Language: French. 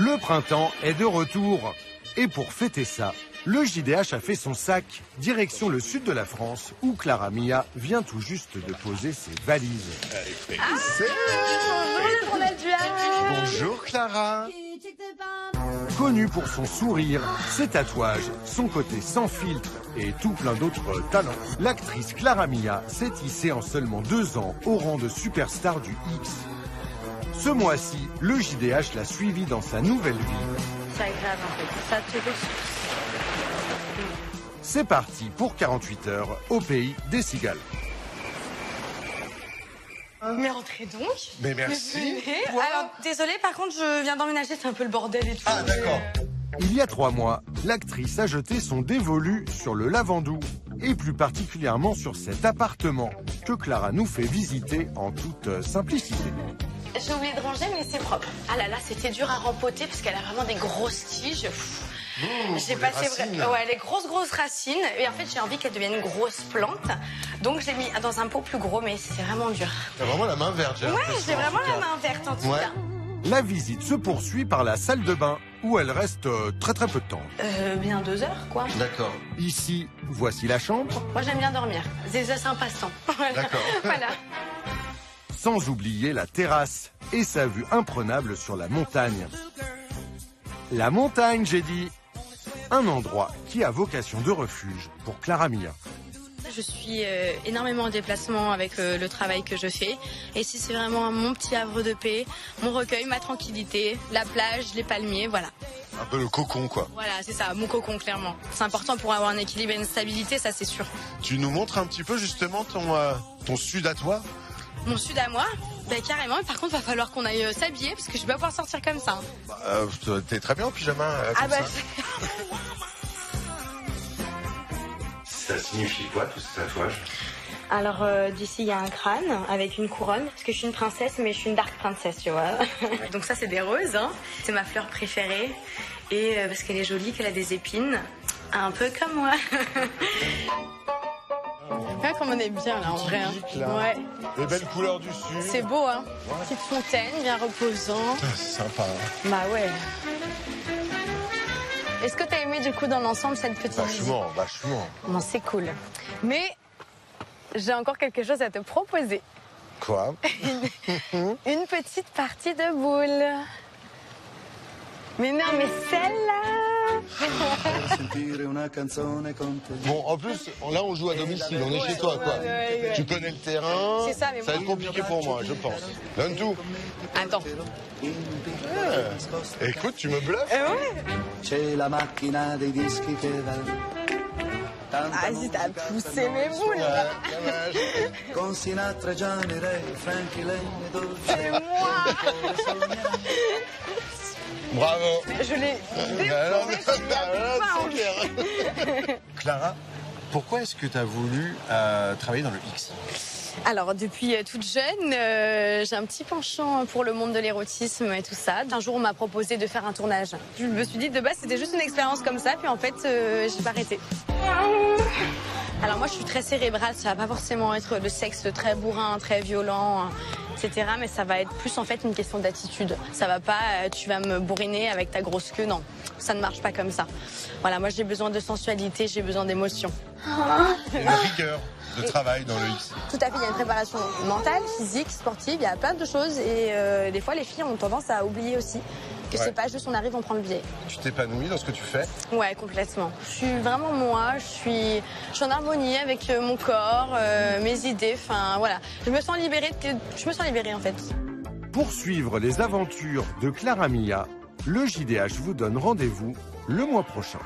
Le printemps est de retour. Et pour fêter ça, le JDH a fait son sac, direction le sud de la France, où Clara Mia vient tout juste de poser ses valises. Bonjour le journal du Havre. Bonjour Clara. Connue pour son sourire, ses tatouages, son côté sans filtre et tout plein d'autres talents, l'actrice Clara Mia s'est hissée en seulement 2 ans au rang de superstar du X. Ce mois-ci, le JDH l'a suivie dans sa nouvelle vie. C'est agréable en fait, ça te ressource. C'est parti pour 48 heures au pays des cigales. Mais entrez donc. Mais merci. Venez. Alors, désolée, par contre, je viens d'emménager, c'est un peu le bordel et tout. Ah d'accord. Il y a 3 mois, l'actrice a jeté son dévolu sur le Lavandou, et plus particulièrement sur cet appartement que Clara nous fait visiter en toute simplicité. J'ai oublié de ranger, mais c'est propre. Ah là là, c'était dur à rempoter parce qu'elle a vraiment des grosses tiges. J'ai passé les grosses racines et en fait j'ai envie qu'elle devienne une grosse plante. Donc j'ai mis dans un pot plus gros, mais c'est vraiment dur. T'as vraiment la main verte, j'ai Ouais, l'impression, j'ai vraiment en tout la cas. main verte en tout Ouais. cas. La visite se poursuit par la salle de bain, où elle reste très peu de temps. Bien 2 heures quoi. D'accord. Ici, voici la chambre, Moi j'aime bien dormir. C'est un passe-temps. Voilà. D'accord. Voilà. sans oublier la terrasse et sa vue imprenable sur la montagne. La montagne, j'ai dit. Un endroit qui a vocation de refuge pour Clara Mia. Je suis énormément en déplacement avec le travail que je fais. Et ici, c'est vraiment mon petit havre de paix, mon recueil, ma tranquillité, la plage, les palmiers, voilà. Un peu le cocon, quoi. Voilà, c'est ça, mon cocon, clairement. C'est important pour avoir un équilibre et une stabilité, ça c'est sûr. Tu nous montres un petit peu justement ton sud à toi? Mon sud à moi, ben carrément. Par contre, va falloir qu'on aille s'habiller parce que je vais pas pouvoir sortir comme ça. T'es très bien en pyjama. Comme ça. Ça signifie quoi tous ces tatouages? Alors d'ici il y a un crâne avec une couronne parce que je suis une princesse mais je suis une dark princesse tu vois. Donc ça c'est des roses, hein. C'est ma fleur préférée et parce qu'elle est jolie, qu'elle a des épines, un peu comme moi. Regarde comme on est bien là en vrai. Hein. Là. Ouais. Les belles couleurs du sud. C'est beau hein. Petite fontaine, bien reposant. Ah, c'est sympa. Hein. Bah ouais. Est-ce que t'as aimé du coup dans l'ensemble cette petite visite? Vachement. Bon c'est cool. Mais j'ai encore quelque chose à te proposer. Quoi? Une petite partie de boules. Mais non, mais celle-là. Bon, en plus, là on joue à domicile, on est chez toi, quoi. ouais. Tu connais le terrain. C'est ça, mais ça va moi- être compliqué pour moi, je pense. Donne tout. Attends. Écoute, tu me bluffes. Ouais. C'è la macchina dei dischi che va. Ah, si t'as poussé mes boules. Dommage. Con Sinatra, Johnny Ray, Frankie Lane e Dolce. C'est moi. Bravo. Je l'ai Alors, défoncé sur la planche. c'est clair. Clara, pourquoi est-ce que tu as voulu travailler dans le X? Alors, depuis toute jeune, j'ai un petit penchant pour le monde de l'érotisme et tout ça. Un jour, on m'a proposé de faire un tournage. Je me suis dit, de base, c'était juste une expérience comme ça, puis en fait, j'ai pas arrêté. Alors moi, je suis très cérébrale, ça va pas forcément être le sexe très bourrin, très violent, etc. Mais ça va être plus en fait une question d'attitude. Ça va pas, tu vas me bourriner avec ta grosse queue, non. Ça ne marche pas comme ça. Voilà, moi j'ai besoin de sensualité, j'ai besoin d'émotion. Une rigueur de travail dans le X. Tout à fait, il y a une préparation mentale, physique, sportive, il y a plein de choses et des fois les filles ont tendance à oublier aussi que Ouais. c'est pas juste on arrive, on prend le billet. Tu t'épanouis dans ce que tu fais? Ouais, complètement. Je suis vraiment moi, je suis en harmonie avec mon corps, mes idées, enfin voilà. Je me sens libérée en fait. Pour suivre les aventures de Clara Mia, le JDH vous donne rendez-vous le mois prochain.